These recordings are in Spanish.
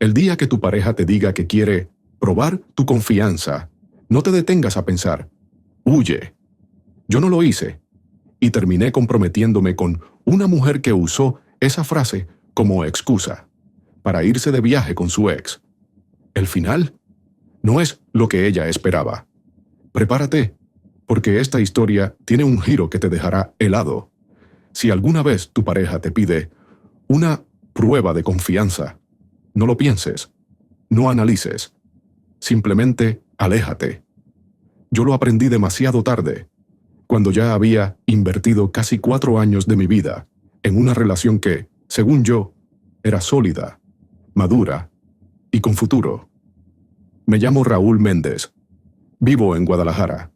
El día que tu pareja te diga que quiere probar tu confianza, no te detengas a pensar, huye. Yo no lo hice y terminé comprometiéndome con una mujer que usó esa frase como excusa para irse de viaje con su ex. El final no es lo que ella esperaba. Prepárate, porque esta historia tiene un giro que te dejará helado. Si alguna vez tu pareja te pide una prueba de confianza, no lo pienses, no analices, simplemente aléjate. Yo lo aprendí demasiado tarde, cuando ya había invertido casi 4 años de mi vida en una relación que, según yo, era sólida, madura y con futuro. Me llamo Raúl Méndez, vivo en Guadalajara,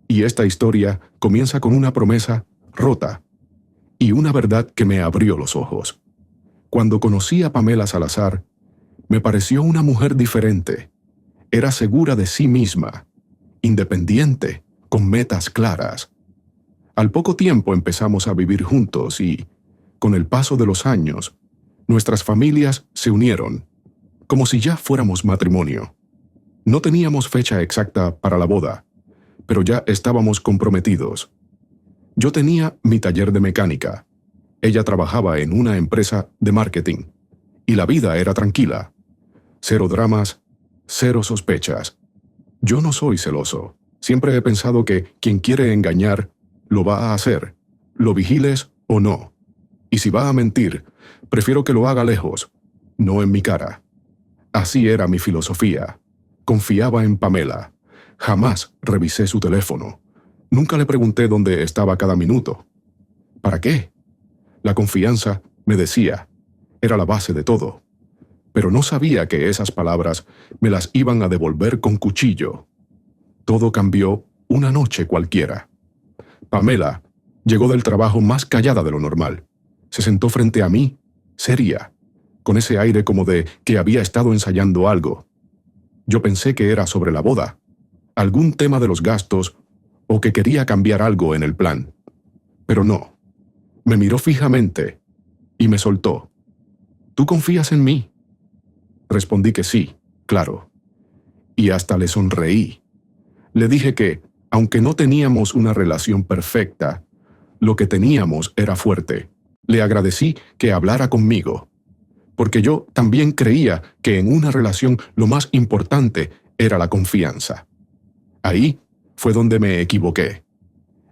y esta historia comienza con una promesa rota y una verdad que me abrió los ojos. Cuando conocí a Pamela Salazar, me pareció una mujer diferente. Era segura de sí misma, independiente, con metas claras. Al poco tiempo empezamos a vivir juntos y, con el paso de los años, nuestras familias se unieron, como si ya fuéramos matrimonio. No teníamos fecha exacta para la boda, pero ya estábamos comprometidos. Yo tenía mi taller de mecánica. Ella trabajaba en una empresa de marketing, y la vida era tranquila. Cero dramas, cero sospechas. Yo no soy celoso. Siempre he pensado que quien quiere engañar, lo va a hacer, lo vigiles o no. Y si va a mentir, prefiero que lo haga lejos, no en mi cara. Así era mi filosofía. Confiaba en Pamela. Jamás revisé su teléfono. Nunca le pregunté dónde estaba cada minuto. ¿Para qué? La confianza, me decía, era la base de todo. Pero no sabía que esas palabras me las iban a devolver con cuchillo. Todo cambió una noche cualquiera. Pamela llegó del trabajo más callada de lo normal. Se sentó frente a mí, seria, con ese aire como de que había estado ensayando algo. Yo pensé que era sobre la boda, algún tema de los gastos o que quería cambiar algo en el plan. Pero no. Me miró fijamente y me soltó. ¿Tú confías en mí? Respondí que sí, claro. Y hasta le sonreí. Le dije que, aunque no teníamos una relación perfecta, lo que teníamos era fuerte. Le agradecí que hablara conmigo, porque yo también creía que en una relación lo más importante era la confianza. Ahí fue donde me equivoqué.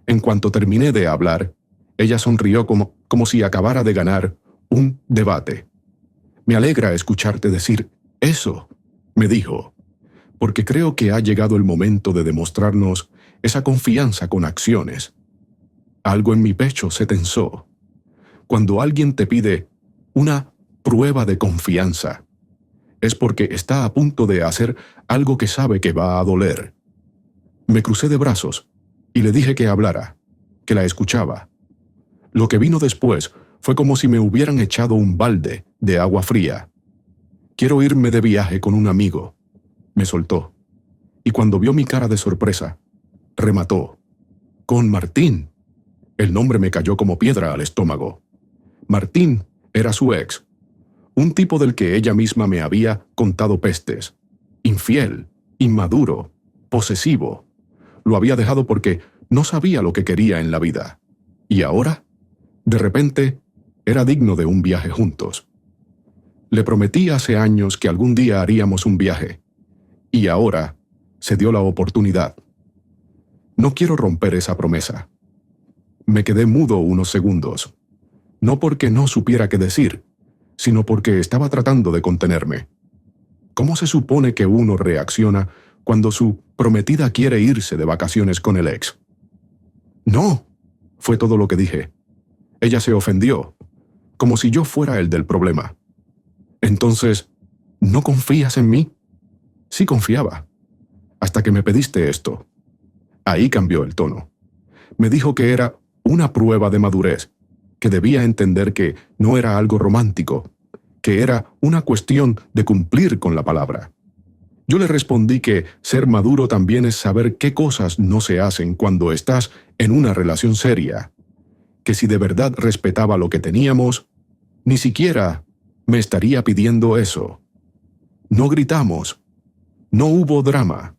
En cuanto terminé de hablar, ella sonrió como si acabara de ganar un debate. Me alegra escucharte decir eso, me dijo, porque creo que ha llegado el momento de demostrarnos esa confianza con acciones. Algo en mi pecho se tensó. Cuando alguien te pide una prueba de confianza, es porque está a punto de hacer algo que sabe que va a doler. Me crucé de brazos y le dije que hablara, que la escuchaba. Lo que vino después fue como si me hubieran echado un balde de agua fría. Quiero irme de viaje con un amigo, me soltó. Y cuando vio mi cara de sorpresa, remató. Con Martín. El nombre me cayó como piedra al estómago. Martín era su ex, un tipo del que ella misma me había contado pestes. Infiel, inmaduro, posesivo. Lo había dejado porque no sabía lo que quería en la vida. Y ahora, de repente, era digno de un viaje juntos. Le prometí hace años que algún día haríamos un viaje. Y ahora se dio la oportunidad. No quiero romper esa promesa. Me quedé mudo unos segundos. No porque no supiera qué decir, sino porque estaba tratando de contenerme. ¿Cómo se supone que uno reacciona cuando su prometida quiere irse de vacaciones con el ex? No, fue todo lo que dije. Ella se ofendió, como si yo fuera el del problema. Entonces, ¿no confías en mí? Sí confiaba, hasta que me pediste esto. Ahí cambió el tono. Me dijo que era una prueba de madurez, que debía entender que no era algo romántico, que era una cuestión de cumplir con la palabra. Yo le respondí que ser maduro también es saber qué cosas no se hacen cuando estás en una relación seria, que si de verdad respetaba lo que teníamos, ni siquiera me estaría pidiendo eso. No gritamos. No hubo drama.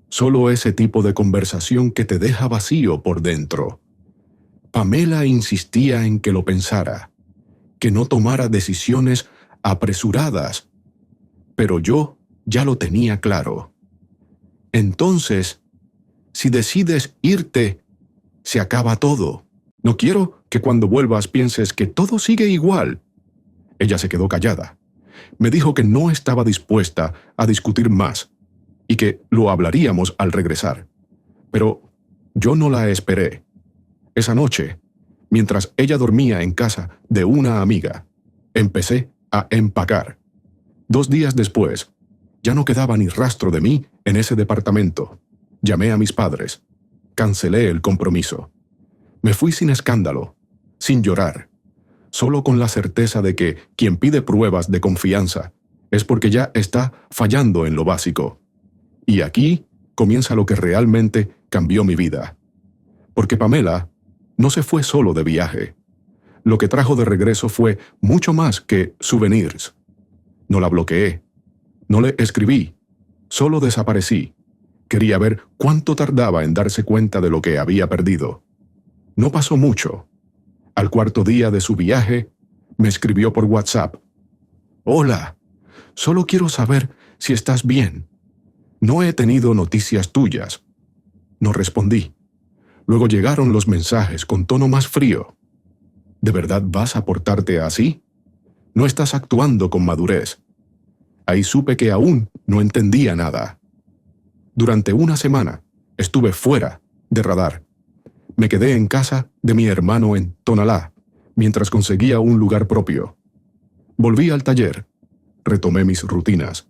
Solo ese tipo de conversación que te deja vacío por dentro. Pamela insistía en que lo pensara, que no tomara decisiones apresuradas, pero yo ya lo tenía claro. Entonces, si decides irte, se acaba todo. No quiero que cuando vuelvas pienses que todo sigue igual. Ella se quedó callada. Me dijo que no estaba dispuesta a discutir más y que lo hablaríamos al regresar. Pero yo no la esperé. Esa noche, mientras ella dormía en casa de una amiga, empecé a empacar. 2 días después, ya no quedaba ni rastro de mí en ese departamento. Llamé a mis padres. Cancelé el compromiso. Me fui sin escándalo, sin llorar, solo con la certeza de que quien pide pruebas de confianza es porque ya está fallando en lo básico. Y aquí comienza lo que realmente cambió mi vida. Porque Pamela no se fue solo de viaje. Lo que trajo de regreso fue mucho más que souvenirs. No la bloqueé. No le escribí. Solo desaparecí. Quería ver cuánto tardaba en darse cuenta de lo que había perdido. No pasó mucho. Al 4.º día de su viaje, me escribió por WhatsApp. «Hola, solo quiero saber si estás bien. No he tenido noticias tuyas». No respondí. Luego llegaron los mensajes con tono más frío. ¿De verdad vas a portarte así? No estás actuando con madurez. Ahí supe que aún no entendía nada. Durante una semana estuve fuera de radar. Me quedé en casa de mi hermano en Tonalá, mientras conseguía un lugar propio. Volví al taller, retomé mis rutinas,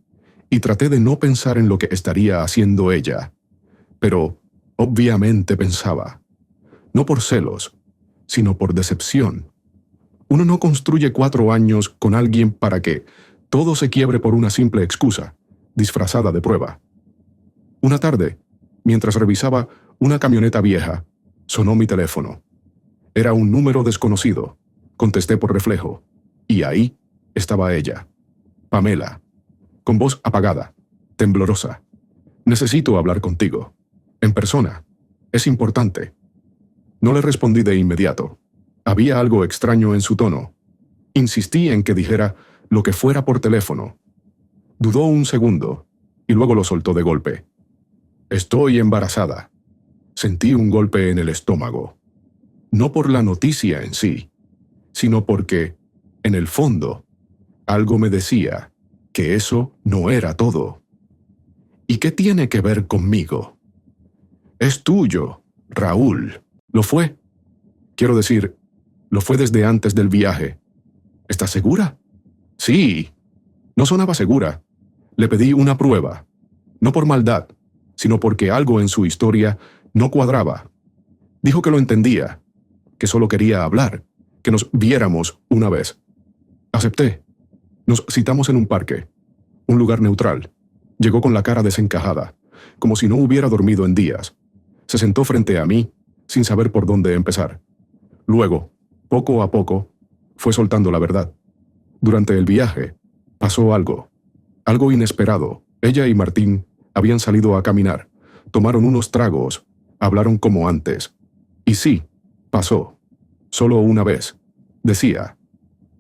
y traté de no pensar en lo que estaría haciendo ella. Pero, obviamente pensaba, no por celos, sino por decepción. Uno no construye 4 años con alguien para que todo se quiebre por una simple excusa, disfrazada de prueba. Una tarde, mientras revisaba una camioneta vieja, sonó mi teléfono. Era un número desconocido. Contesté por reflejo. Y ahí estaba ella, Pamela, con voz apagada, temblorosa. «Necesito hablar contigo. En persona. Es importante». No le respondí de inmediato. Había algo extraño en su tono. Insistí en que dijera lo que fuera por teléfono. Dudó un segundo y luego lo soltó de golpe. «Estoy embarazada». Sentí un golpe en el estómago. No por la noticia en sí, sino porque, en el fondo, algo me decía que eso no era todo. ¿Y qué tiene que ver conmigo? «Es tuyo, Raúl». Lo fue. Quiero decir, lo fue desde antes del viaje. ¿Estás segura? Sí. No sonaba segura. Le pedí una prueba. No por maldad, sino porque algo en su historia no cuadraba. Dijo que lo entendía, que solo quería hablar, que nos viéramos una vez. Acepté. Nos citamos en un parque, un lugar neutral. Llegó con la cara desencajada, como si no hubiera dormido en días. Se sentó frente a mí, sin saber por dónde empezar. Luego, poco a poco, fue soltando la verdad. Durante el viaje, pasó algo inesperado. Ella y Martín habían salido a caminar, tomaron unos tragos, hablaron como antes. Y sí, pasó. Solo una vez. Decía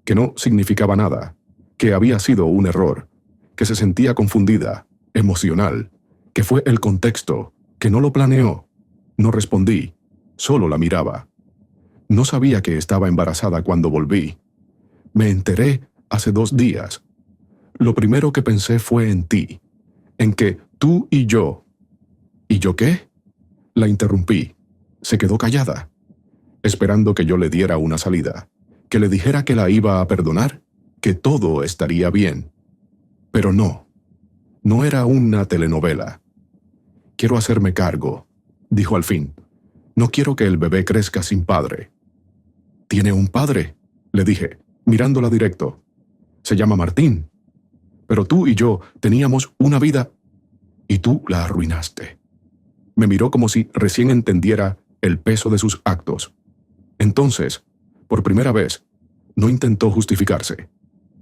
que no significaba nada, que había sido un error, que se sentía confundida, emocional, que fue el contexto, que no lo planeó. No respondí, solo la miraba. No sabía que estaba embarazada cuando volví. Me enteré hace 2 días. Lo primero que pensé fue en ti, en que tú y yo... ¿Y yo qué? La interrumpí. Se quedó callada, esperando que yo le diera una salida, que le dijera que la iba a perdonar, que todo estaría bien. Pero no era una telenovela. «Quiero hacerme cargo», dijo al fin. «No quiero que el bebé crezca sin padre». «¿Tiene un padre?», le dije, mirándola directo. «Se llama Martín. Pero tú y yo teníamos una vida y tú la arruinaste». Me miró como si recién entendiera el peso de sus actos. Entonces, por primera vez, no intentó justificarse.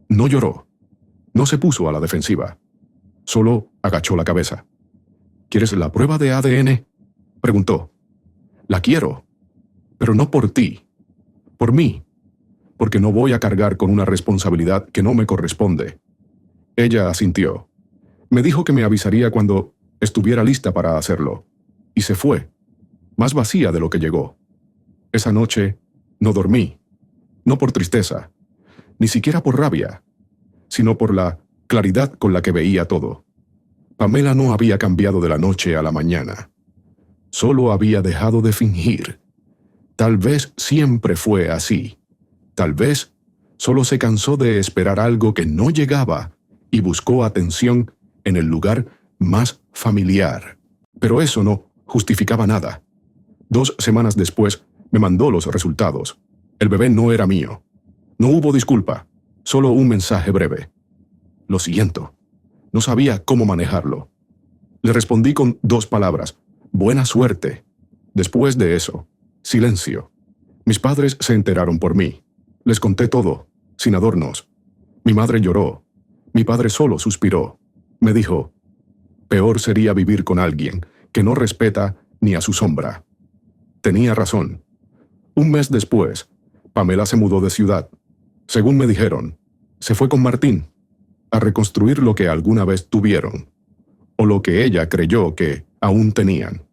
No lloró. No se puso a la defensiva. Solo agachó la cabeza. ¿Quieres la prueba de ADN? Preguntó. La quiero, pero no por ti, por mí, porque no voy a cargar con una responsabilidad que no me corresponde. Ella asintió. Me dijo que me avisaría cuando estuviera lista para hacerlo, y se fue, más vacía de lo que llegó. Esa noche no dormí, no por tristeza, ni siquiera por rabia, sino por la claridad con la que veía todo. Pamela no había cambiado de la noche a la mañana. Solo había dejado de fingir. Tal vez siempre fue así. Tal vez solo se cansó de esperar algo que no llegaba y buscó atención en el lugar más familiar. Pero eso no justificaba nada. 2 semanas después me mandó los resultados. El bebé no era mío. No hubo disculpa, solo un mensaje breve. Lo siento. No sabía cómo manejarlo. Le respondí con 2 palabras. Buena suerte. Después de eso, silencio. Mis padres se enteraron por mí. Les conté todo, sin adornos. Mi madre lloró. Mi padre solo suspiró. Me dijo, peor sería vivir con alguien que no respeta ni a su sombra. Tenía razón. Un mes después, Pamela se mudó de ciudad. Según me dijeron, se fue con Martín a reconstruir lo que alguna vez tuvieron, o lo que ella creyó que aún tenían.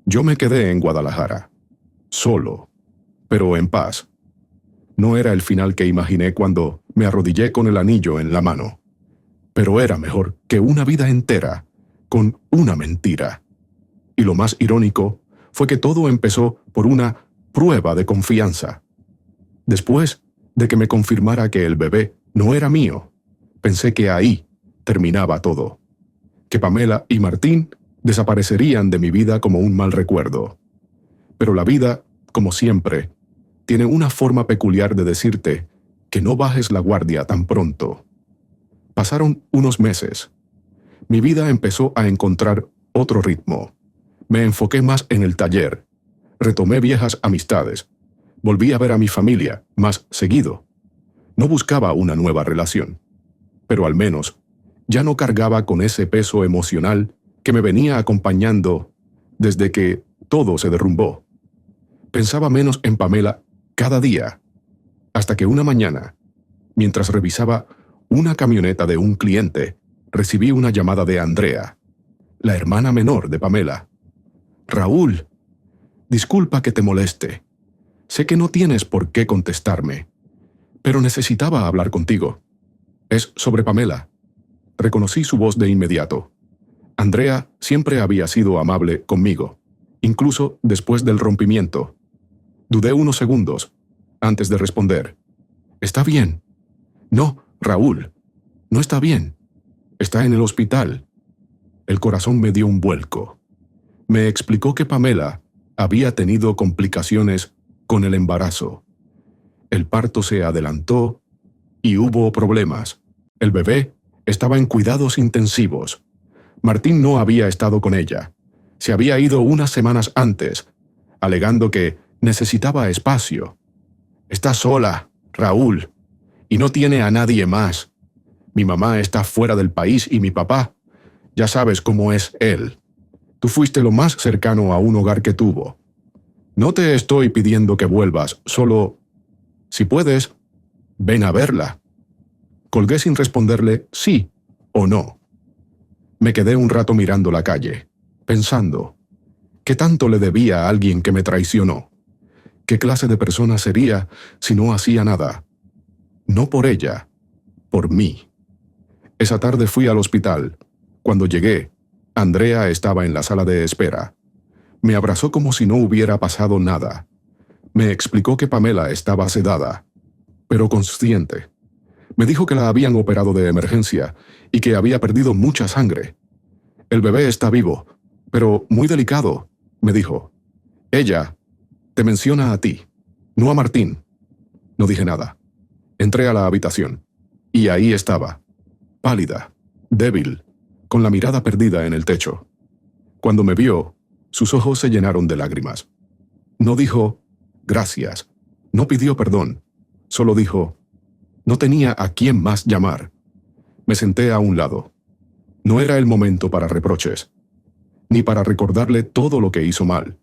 Yo me quedé en Guadalajara, solo, pero en paz. No era el final que imaginé cuando me arrodillé con el anillo en la mano, pero era mejor que una vida entera con una mentira. Y lo más irónico fue que todo empezó por una prueba de confianza. Después de que me confirmara que el bebé no era mío, pensé que ahí terminaba todo, que Pamela y Martín desaparecerían de mi vida como un mal recuerdo. Pero la vida, como siempre, tiene una forma peculiar de decirte que no bajes la guardia tan pronto. Pasaron unos meses. Mi vida empezó a encontrar otro ritmo. Me enfoqué más en el taller. Retomé viejas amistades. Volví a ver a mi familia más seguido. No buscaba una nueva relación, pero al menos ya no cargaba con ese peso emocional que me venía acompañando desde que todo se derrumbó. Pensaba menos en Pamela cada día, hasta que una mañana, mientras revisaba una camioneta de un cliente, recibí una llamada de Andrea, la hermana menor de Pamela. Raúl, disculpa que te moleste. Sé que no tienes por qué contestarme, pero necesitaba hablar contigo. Es sobre Pamela. Reconocí su voz de inmediato. Andrea siempre había sido amable conmigo, incluso después del rompimiento. Dudé unos segundos antes de responder. ¿Está bien? No, Raúl, no está bien. Está en el hospital. El corazón me dio un vuelco. Me explicó que Pamela había tenido complicaciones con el embarazo. El parto se adelantó y hubo problemas. El bebé estaba en cuidados intensivos. Martín no había estado con ella. Se había ido unas semanas antes, alegando que necesitaba espacio. Está sola, Raúl, y no tiene a nadie más. Mi mamá está fuera del país y mi papá, ya sabes cómo es él. Tú fuiste lo más cercano a un hogar que tuvo. No te estoy pidiendo que vuelvas, solo, si puedes, ven a verla. Colgué sin responderle sí o no. Me quedé un rato mirando la calle, pensando, ¿qué tanto le debía a alguien que me traicionó? ¿Qué clase de persona sería si no hacía nada? No por ella, por mí. Esa tarde fui al hospital. Cuando llegué, Andrea estaba en la sala de espera. Me abrazó como si no hubiera pasado nada. Me explicó que Pamela estaba sedada, pero consciente. Me dijo que la habían operado de emergencia y que había perdido mucha sangre. El bebé está vivo, pero muy delicado, me dijo. Ella te menciona a ti, no a Martín. No dije nada. Entré a la habitación, y ahí estaba, pálida, débil, con la mirada perdida en el techo. Cuando me vio, sus ojos se llenaron de lágrimas. No dijo, gracias, no pidió perdón, solo dijo, no tenía a quién más llamar. Me senté a un lado. No era el momento para reproches, ni para recordarle todo lo que hizo mal.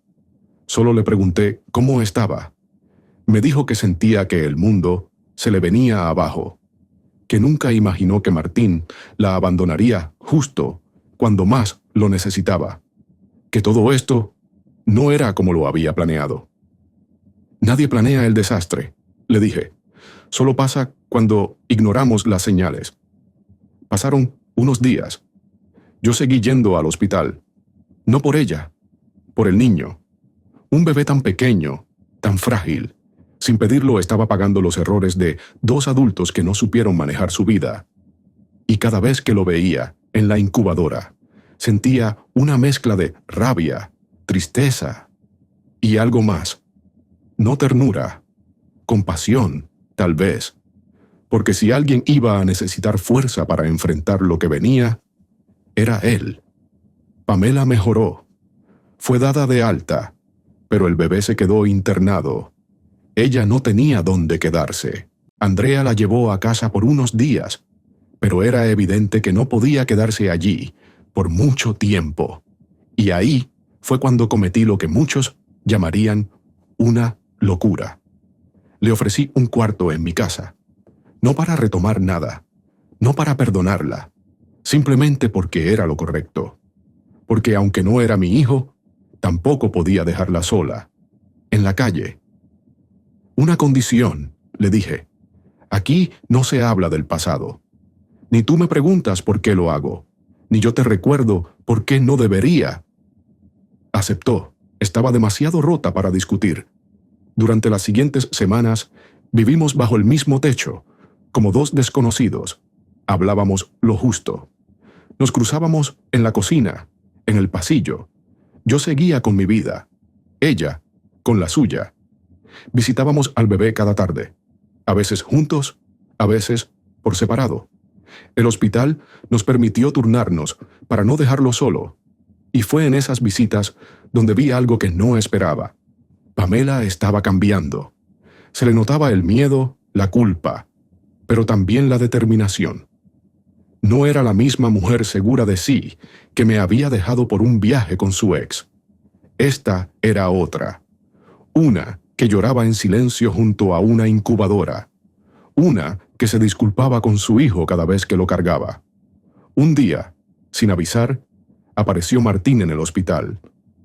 Solo le pregunté cómo estaba. Me dijo que sentía que el mundo se le venía abajo, que nunca imaginó que Martín la abandonaría justo cuando más lo necesitaba, que todo esto no era como lo había planeado. Nadie planea el desastre, le dije. Solo pasa cuando ignoramos las señales. Pasaron unos días. Yo seguí yendo al hospital. No por ella, por el niño. Un bebé tan pequeño, tan frágil. Sin pedirlo estaba pagando los errores de 2 adultos que no supieron manejar su vida. Y cada vez que lo veía en la incubadora, sentía una mezcla de rabia, tristeza y algo más. No ternura, compasión, tal vez. Porque si alguien iba a necesitar fuerza para enfrentar lo que venía, era él. Pamela mejoró. Fue dada de alta, pero el bebé se quedó internado. Ella no tenía dónde quedarse. Andrea la llevó a casa por unos días, pero era evidente que no podía quedarse allí por mucho tiempo. Y ahí fue cuando cometí lo que muchos llamarían una locura. Le ofrecí un cuarto en mi casa, no para retomar nada, no para perdonarla, simplemente porque era lo correcto. Porque aunque no era mi hijo, tampoco podía dejarla sola, en la calle. Una condición, le dije. Aquí no se habla del pasado. Ni tú me preguntas por qué lo hago, ni yo te recuerdo por qué no debería. Aceptó. Estaba demasiado rota para discutir. Durante las siguientes semanas, vivimos bajo el mismo techo, como 2 desconocidos. Hablábamos lo justo. Nos cruzábamos en la cocina, en el pasillo. Yo seguía con mi vida, ella con la suya. Visitábamos al bebé cada tarde, a veces juntos, a veces por separado. El hospital nos permitió turnarnos para no dejarlo solo, y fue en esas visitas donde vi algo que no esperaba. Pamela estaba cambiando. Se le notaba el miedo, la culpa, pero también la determinación. No era la misma mujer segura de sí que me había dejado por un viaje con su ex. Esta era otra. Una que lloraba en silencio junto a una incubadora. Una que se disculpaba con su hijo cada vez que lo cargaba. Un día, sin avisar, apareció Martín en el hospital.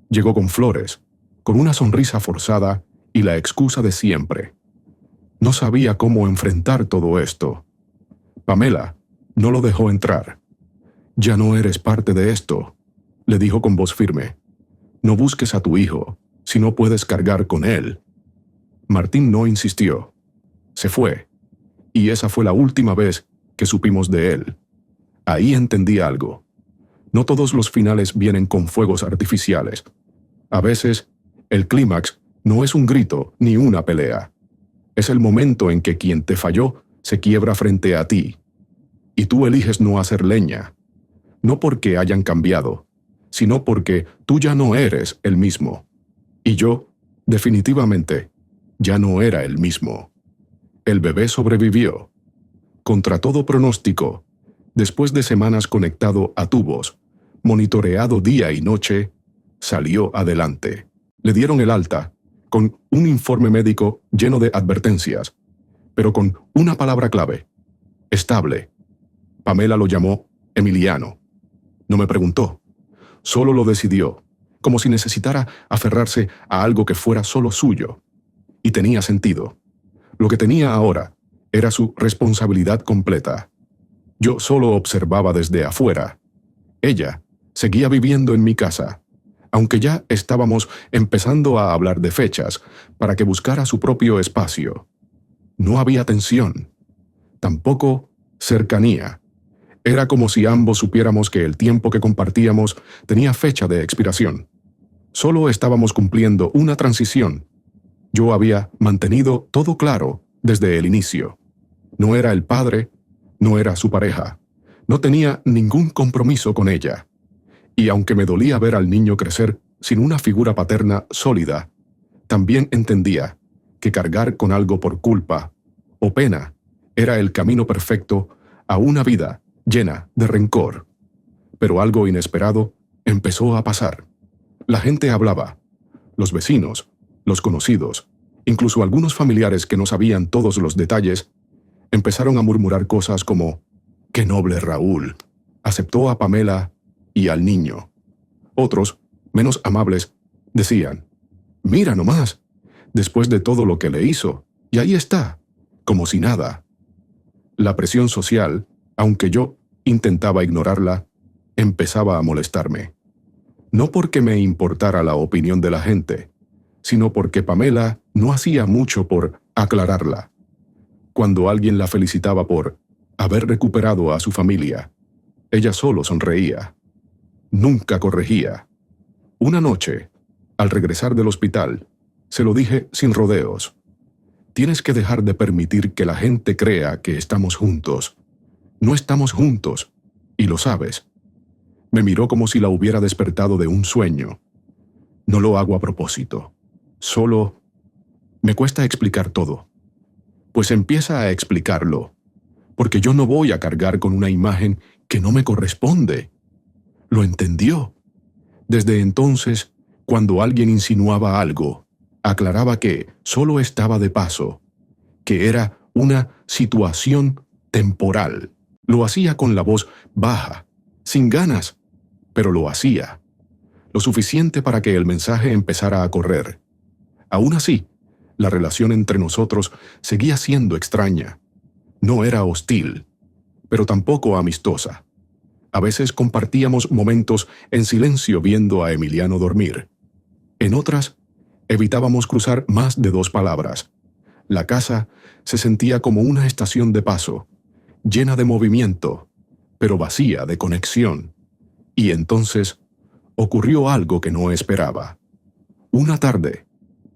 Llegó con flores, con una sonrisa forzada y la excusa de siempre. No sabía cómo enfrentar todo esto. Pamela no lo dejó entrar. «Ya no eres parte de esto», le dijo con voz firme. «No busques a tu hijo, si no puedes cargar con él». Martín no insistió. Se fue, y esa fue la última vez que supimos de él. Ahí entendí algo. No todos los finales vienen con fuegos artificiales. A veces, el clímax no es un grito ni una pelea. Es el momento en que quien te falló se quiebra frente a ti. Y tú eliges no hacer leña. No porque hayan cambiado, sino porque tú ya no eres el mismo. Y yo, definitivamente, ya no era el mismo. El bebé sobrevivió. Contra todo pronóstico, después de semanas conectado a tubos, monitoreado día y noche, salió adelante. Le dieron el alta, con un informe médico lleno de advertencias, pero con una palabra clave: estable. Pamela lo llamó Emiliano. No me preguntó, solo lo decidió, como si necesitara aferrarse a algo que fuera solo suyo. Y tenía sentido. Lo que tenía ahora era su responsabilidad completa. Yo solo observaba desde afuera. Ella seguía viviendo en mi casa, aunque ya estábamos empezando a hablar de fechas para que buscara su propio espacio. No había tensión, tampoco cercanía. Era como si ambos supiéramos que el tiempo que compartíamos tenía fecha de expiración. Solo estábamos cumpliendo una transición. Yo había mantenido todo claro desde el inicio. No era el padre, no era su pareja. No tenía ningún compromiso con ella. Y aunque me dolía ver al niño crecer sin una figura paterna sólida, también entendía que cargar con algo por culpa o pena era el camino perfecto a una vida llena de rencor. Pero algo inesperado empezó a pasar. La gente hablaba. Los vecinos, los conocidos, incluso algunos familiares que no sabían todos los detalles, empezaron a murmurar cosas como: «¡Qué noble Raúl! Aceptó a Pamela y al niño». Otros, menos amables, decían: «Mira nomás, después de todo lo que le hizo, y ahí está, como si nada». La presión social, aunque yo intentaba ignorarla, empezaba a molestarme. No porque me importara la opinión de la gente, sino porque Pamela no hacía mucho por aclararla. Cuando alguien la felicitaba por haber recuperado a su familia, ella solo sonreía. Nunca corregía. Una noche, al regresar del hospital, se lo dije sin rodeos: «Tienes que dejar de permitir que la gente crea que estamos juntos. No estamos juntos, y lo sabes». Me miró como si la hubiera despertado de un sueño. «No lo hago a propósito. Solo me cuesta explicar todo». «Pues empieza a explicarlo, porque yo no voy a cargar con una imagen que no me corresponde». Lo entendió. Desde entonces, cuando alguien insinuaba algo, aclaraba que solo estaba de paso, que era una situación temporal. Lo hacía con la voz baja, sin ganas, pero lo hacía. Lo suficiente para que el mensaje empezara a correr. Aún así, la relación entre nosotros seguía siendo extraña. No era hostil, pero tampoco amistosa. A veces compartíamos momentos en silencio viendo a Emiliano dormir. En otras, evitábamos cruzar más de 2 palabras. La casa se sentía como una estación de paso, llena de movimiento, pero vacía de conexión. Y entonces ocurrió algo que no esperaba. Una tarde,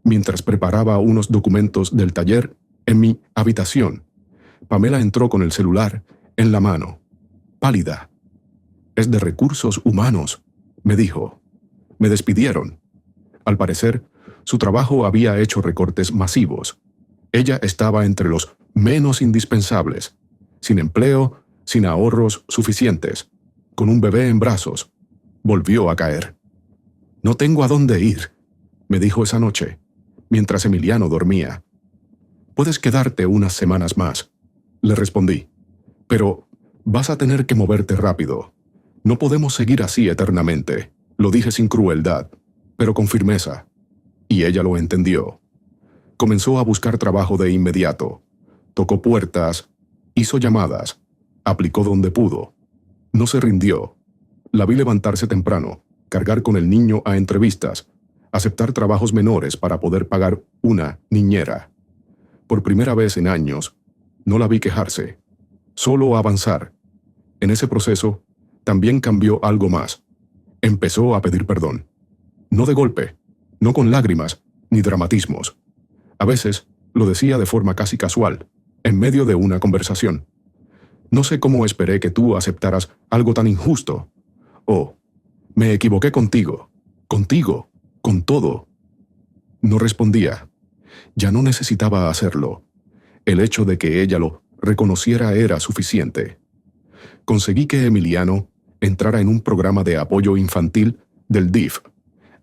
mientras preparaba unos documentos del taller en mi habitación, Pamela entró con el celular en la mano, pálida. «Es de recursos humanos», me dijo. «Me despidieron». Al parecer, su trabajo había hecho recortes masivos. Ella estaba entre los menos indispensables, sin empleo, sin ahorros suficientes, con un bebé en brazos. Volvió a caer. «No tengo a dónde ir», me dijo esa noche, mientras Emiliano dormía. «Puedes quedarte unas semanas más», le respondí. «Pero vas a tener que moverte rápido. No podemos seguir así eternamente», lo dije sin crueldad, pero con firmeza. Y ella lo entendió. Comenzó a buscar trabajo de inmediato. Tocó puertas, hizo llamadas, aplicó donde pudo. No se rindió. La vi levantarse temprano, cargar con el niño a entrevistas, aceptar trabajos menores para poder pagar una niñera. Por primera vez en años, no la vi quejarse, solo avanzar. En ese proceso, también cambió algo más. Empezó a pedir perdón. No de golpe, no con lágrimas ni dramatismos. A veces lo decía de forma casi casual, en medio de una conversación. «No sé cómo esperé que tú aceptaras algo tan injusto». «Oh, me equivoqué contigo, con todo». No respondía. Ya no necesitaba hacerlo. El hecho de que ella lo reconociera era suficiente. Conseguí que Emiliano entrara en un programa de apoyo infantil del DIF.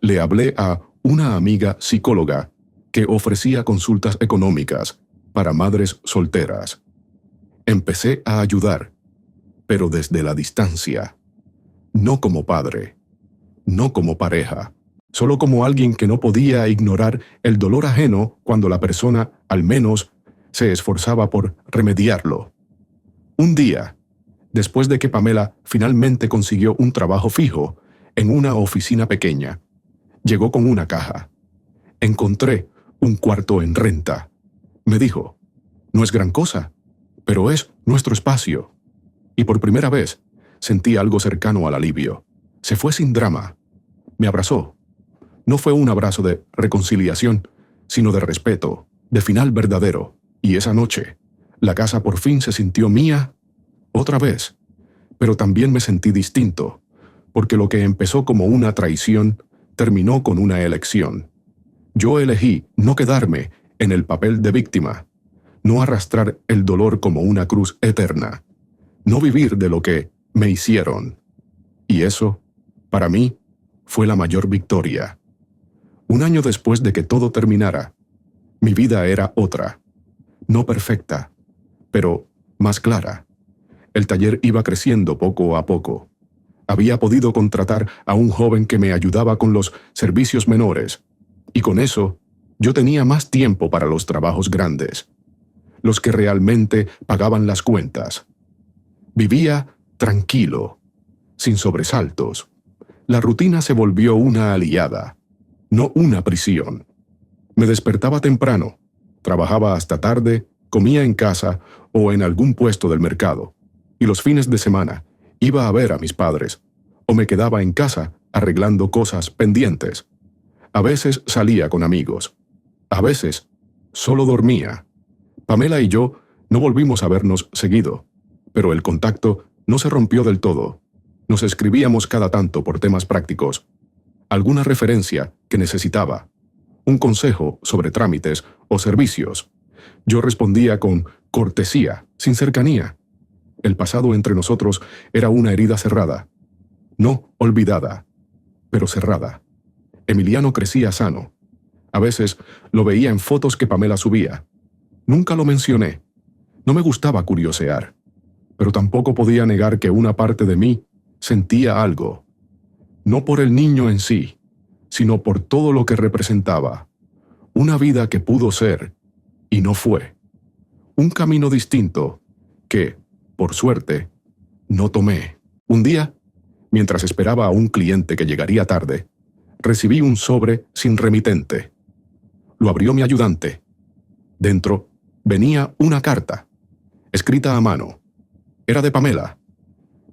Le hablé a una amiga psicóloga que ofrecía consultas económicas para madres solteras. Empecé a ayudar, pero desde la distancia. No como padre, no como pareja, solo como alguien que no podía ignorar el dolor ajeno cuando la persona, al menos, se esforzaba por remediarlo. Un día, después de que Pamela finalmente consiguió un trabajo fijo en una oficina pequeña, llegó con una caja. «Encontré un cuarto en renta», me dijo. «No es gran cosa, pero es nuestro espacio». Y por primera vez sentí algo cercano al alivio. Se fue sin drama. Me abrazó. No fue un abrazo de reconciliación, sino de respeto, de final verdadero. Y esa noche, la casa por fin se sintió mía otra vez. Pero también me sentí distinto, porque lo que empezó como una traición terminó con una elección. Yo elegí no quedarme en el papel de víctima, no arrastrar el dolor como una cruz eterna, no vivir de lo que me hicieron. Y eso, para mí, fue la mayor victoria. Un año después de que todo terminara, mi vida era otra. No perfecta, pero más clara. El taller iba creciendo poco a poco. Había podido contratar a un joven que me ayudaba con los servicios menores, y con eso yo tenía más tiempo para los trabajos grandes, los que realmente pagaban las cuentas. Vivía tranquilo, sin sobresaltos. La rutina se volvió una aliada, no una prisión. Me despertaba temprano, trabajaba hasta tarde, comía en casa o en algún puesto del mercado, y los fines de semana iba a ver a mis padres, o me quedaba en casa arreglando cosas pendientes. A veces salía con amigos. A veces solo dormía. Pamela y yo no volvimos a vernos seguido, pero el contacto no se rompió del todo. Nos escribíamos cada tanto por temas prácticos. Alguna referencia que necesitaba. Un consejo sobre trámites o servicios. Yo respondía con cortesía, sin cercanía. El pasado entre nosotros era una herida cerrada. No olvidada, pero cerrada. Emiliano crecía sano. A veces lo veía en fotos que Pamela subía. Nunca lo mencioné. No me gustaba curiosear, pero tampoco podía negar que una parte de mí sentía algo. No por el niño en sí, sino por todo lo que representaba. Una vida que pudo ser y no fue. Un camino distinto que, por suerte, no tomé. Un día, mientras esperaba a un cliente que llegaría tarde, recibí un sobre sin remitente. Lo abrió mi ayudante. Dentro venía una carta, escrita a mano. Era de Pamela.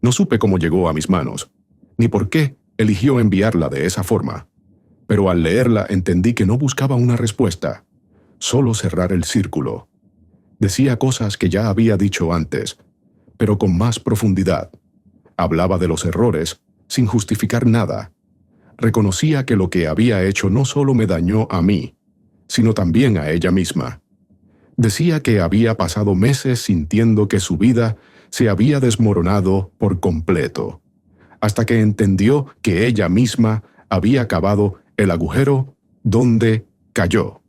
No supe cómo llegó a mis manos, ni por qué eligió enviarla de esa forma, pero al leerla entendí que no buscaba una respuesta, solo cerrar el círculo. Decía cosas que ya había dicho antes, pero con más profundidad. Hablaba de los errores, sin justificar nada. Reconocía que lo que había hecho no solo me dañó a mí, sino también a ella misma. Decía que había pasado meses sintiendo que su vida se había desmoronado por completo, hasta que entendió que ella misma había cavado el agujero donde cayó.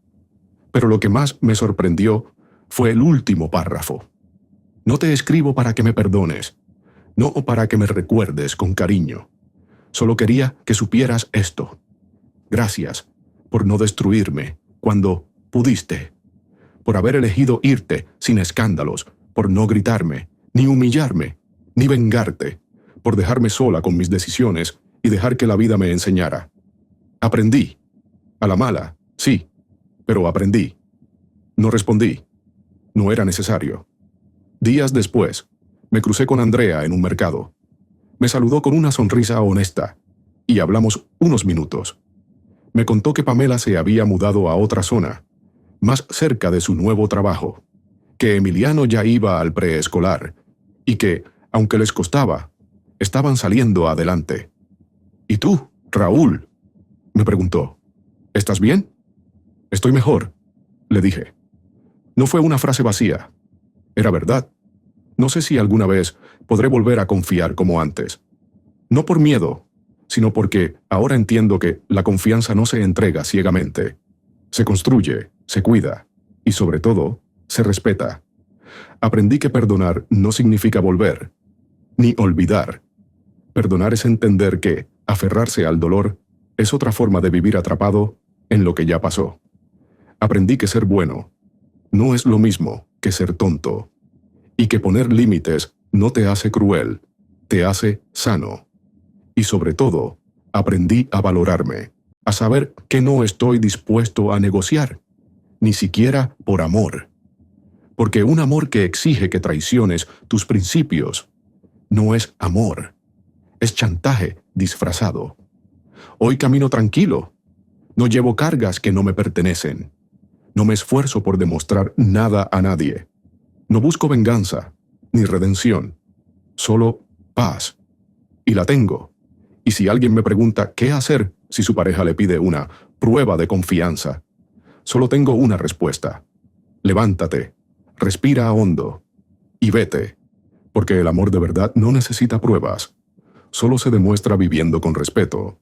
Pero lo que más me sorprendió fue el último párrafo. No te escribo para que me perdones, no para que me recuerdes con cariño. Solo quería que supieras esto. Gracias por no destruirme cuando pudiste, por haber elegido irte sin escándalos, por no gritarme, ni humillarme, ni vengarte, por dejarme sola con mis decisiones y dejar que la vida me enseñara. Aprendí. A la mala, sí, pero aprendí. No respondí. No era necesario. Días después, me crucé con Andrea en un mercado. Me saludó con una sonrisa honesta y hablamos unos minutos. Me contó que Pamela se había mudado a otra zona, más cerca de su nuevo trabajo, que Emiliano ya iba al preescolar y que, aunque les costaba, estaban saliendo adelante. ¿Y tú, Raúl?, me preguntó. ¿Estás bien? Estoy mejor, le dije. No fue una frase vacía. Era verdad. No sé si alguna vez podré volver a confiar como antes. No por miedo, sino porque ahora entiendo que la confianza no se entrega ciegamente. Se construye, se cuida y, sobre todo, se respeta. Aprendí que perdonar no significa volver, ni olvidar. Perdonar es entender que aferrarse al dolor es otra forma de vivir atrapado en lo que ya pasó. Aprendí que ser bueno no es lo mismo que ser tonto, y que poner límites no te hace cruel, te hace sano. Y sobre todo, aprendí a valorarme, a saber que no estoy dispuesto a negociar, ni siquiera por amor. Porque un amor que exige que traiciones tus principios no es amor, es chantaje disfrazado. Hoy camino tranquilo, no llevo cargas que no me pertenecen, no me esfuerzo por demostrar nada a nadie, no busco venganza ni redención, solo paz. Y la tengo. Y si alguien me pregunta qué hacer si su pareja le pide una prueba de confianza, solo tengo una respuesta. Levántate, respira hondo y vete, porque el amor de verdad no necesita pruebas. solo se demuestra viviendo con respeto.